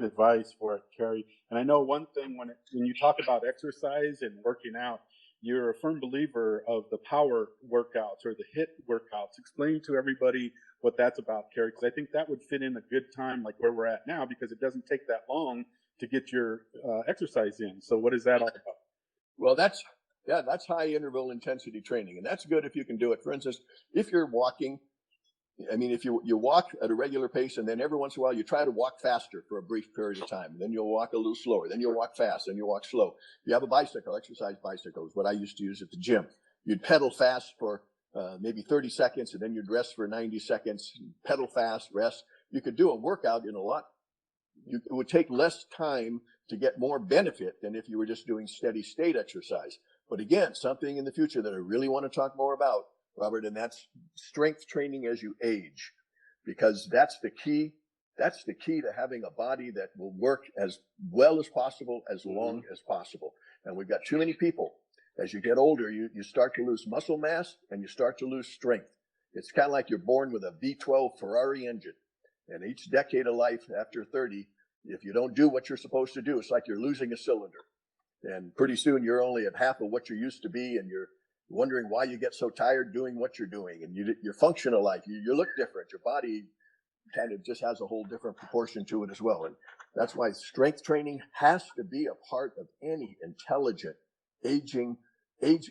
advice for it, Cary. And I know one thing when you talk about exercise and working out, you're a firm believer of the power workouts or the HIIT workouts. Explain to everybody what that's about, Cary, because I think that would fit in a good time like where we're at now, because it doesn't take that long to get your exercise in. So what is that all about? Well, that's high interval intensity training, and that's good if you can do it. For instance, if you're walking, I mean, if you walk at a regular pace, and then every once in a while you try to walk faster for a brief period of time, and then you'll walk a little slower, then you'll walk fast, then you'll walk slow. If you have a bicycle, exercise bicycle is what I used to use at the gym. You'd pedal fast for maybe 30 seconds, and then you'd rest for 90 seconds, pedal fast, rest. You could do a workout in it would take less time to get more benefit than if you were just doing steady state exercise. But again, something in the future that I really want to talk more about, Robert, and that's strength training as you age, because that's the key. That's the key to having a body that will work as well as possible, as long as possible. And we've got too many people. As you get older, you start to lose muscle mass and you start to lose strength. It's kind of like you're born with a V12 Ferrari engine. And each decade of life after 30, if you don't do what you're supposed to do, it's like you're losing a cylinder. And pretty soon you're only at half of what you used to be, and you're wondering why you get so tired doing what you're doing. And your functional life, you look different. Your body kind of just has a whole different proportion to it as well. And that's why strength training has to be a part of any intelligent age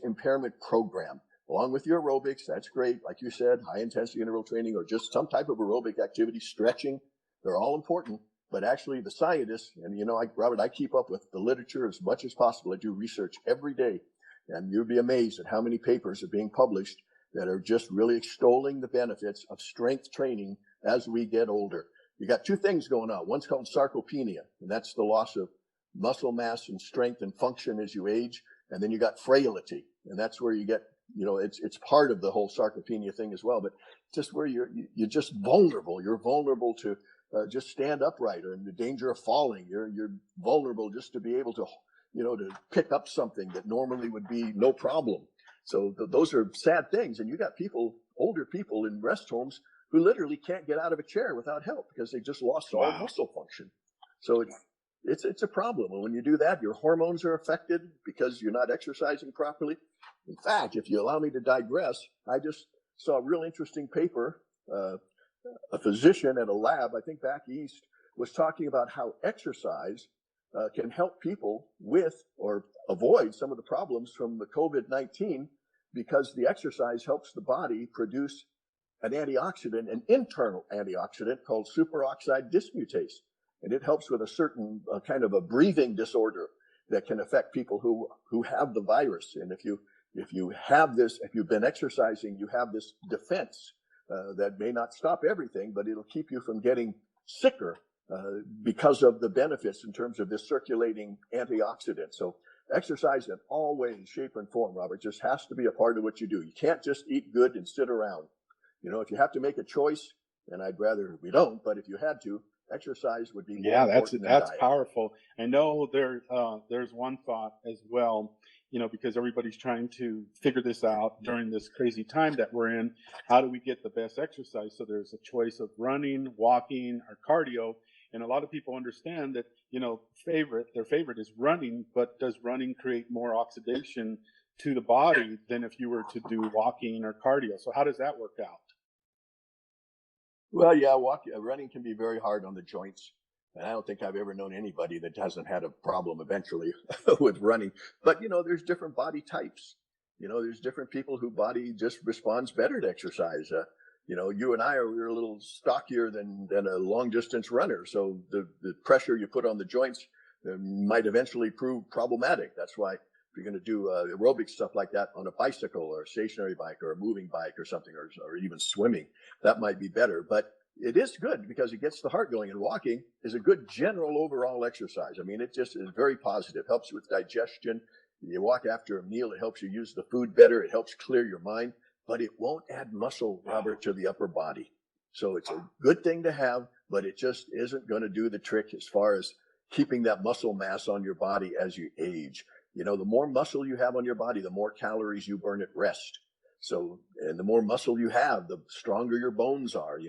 impairment program. Along with your aerobics, that's great. Like you said, high intensity interval training or just some type of aerobic activity, stretching, they're all important. But actually the scientists, and Robert, I keep up with the literature as much as possible. I do research every day, and you'd be amazed at how many papers are being published that are just really extolling the benefits of strength training as we get older. You got two things going on. One's called sarcopenia, and that's the loss of muscle mass and strength and function as you age. And then you got frailty, and that's where you get, it's part of the whole sarcopenia thing as well, but just where you're just vulnerable. You're vulnerable to just stand upright, or in the danger of falling. You're vulnerable just to be able to, to pick up something that normally would be no problem. So those are sad things. And you got older people in rest homes who literally can't get out of a chair without help because they just lost all muscle function. So it's a problem. And when you do that, your hormones are affected because you're not exercising properly. In fact, if you allow me to digress, I just saw a real interesting paper. A physician at a lab, I think back east, was talking about how exercise can help people with or avoid some of the problems from the COVID-19, because the exercise helps the body produce an antioxidant, an internal antioxidant called superoxide dismutase. And it helps with a certain kind of a breathing disorder that can affect people who have the virus. And if you have this, if you've been exercising, you have this defense that may not stop everything, but it'll keep you from getting sicker because of the benefits in terms of this circulating antioxidant. So exercise in all ways, shape, and form, Robert, just has to be a part of what you do. You can't just eat good and sit around. If you have to make a choice, and I'd rather we don't, but if you had to, exercise would be more important than that's diet. Powerful. I know there's one thought as well, because everybody's trying to figure this out during this crazy time that we're in. How do we get the best exercise? So there's a choice of running, walking, or cardio. And a lot of people understand that, their favorite is running, but does running create more oxidation to the body than if you were to do walking or cardio? So how does that work out? Well, yeah, running can be very hard on the joints. And I don't think I've ever known anybody that hasn't had a problem eventually with running. But, there's different body types. There's different people whose body just responds better to exercise. You and we're a little stockier than a long distance runner. So the pressure you put on the joints might eventually prove problematic. That's why if you're going to do aerobic stuff like that on a bicycle or a stationary bike or a moving bike or something, or even swimming, that might be better. But it is good because it gets the heart going, and walking is a good general overall exercise. I mean, it just is very positive, helps with digestion. You walk after a meal, it helps you use the food better. It helps clear your mind, but it won't add muscle, Robert, to the upper body. So it's a good thing to have, but it just isn't going to do the trick as far as keeping that muscle mass on your body as you age. The more muscle you have on your body, the more calories you burn at rest. So, and the more muscle you have, the stronger your bones are.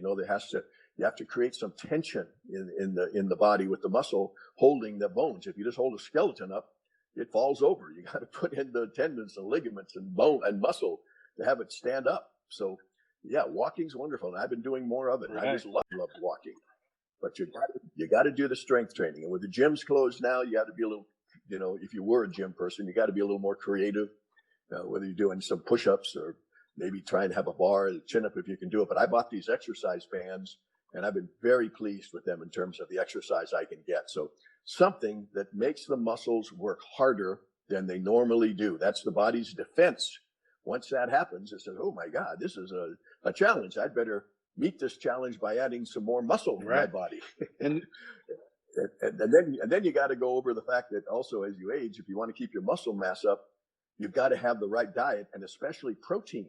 You have to create some tension in the body with the muscle holding the bones. If you just hold a skeleton up, it falls over. You got to put in the tendons and ligaments and bone and muscle to have it stand up. So yeah, walking's wonderful. And I've been doing more of it. Right. I just love walking. But you got to do the strength training. And with the gyms closed now, you got to be a little, if you were a gym person, you got to be a little more creative, whether you're doing some push-ups or maybe trying to have a bar, a chin-up if you can do it. But I bought these exercise bands, and I've been very pleased with them in terms of the exercise I can get. So something that makes the muscles work harder than they normally do. That's the body's defense. Once that happens, it says, oh my God, this is a challenge. I'd better meet this challenge by adding some more muscle to my body. and then you got to go over the fact that also as you age, if you want to keep your muscle mass up, you've got to have the right diet, and especially protein.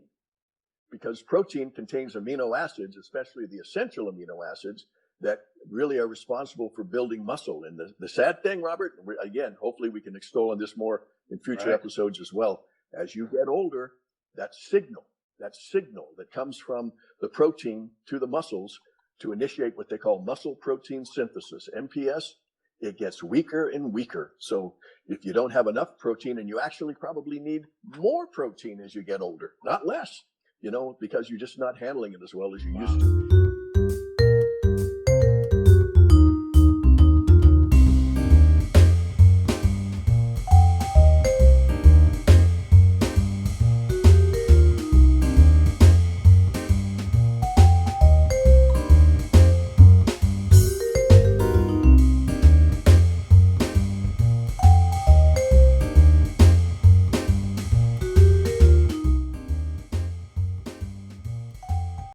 Because protein contains amino acids, especially the essential amino acids, that really are responsible for building muscle. And the sad thing, Robert, again, hopefully we can extol on this more in future episodes as well. As you get older, that signal that comes from the protein to the muscles to initiate what they call muscle protein synthesis, MPS, it gets weaker and weaker. So if you don't have enough protein, and you actually probably need more protein as you get older, not less, because you're just not handling it as well as you used to.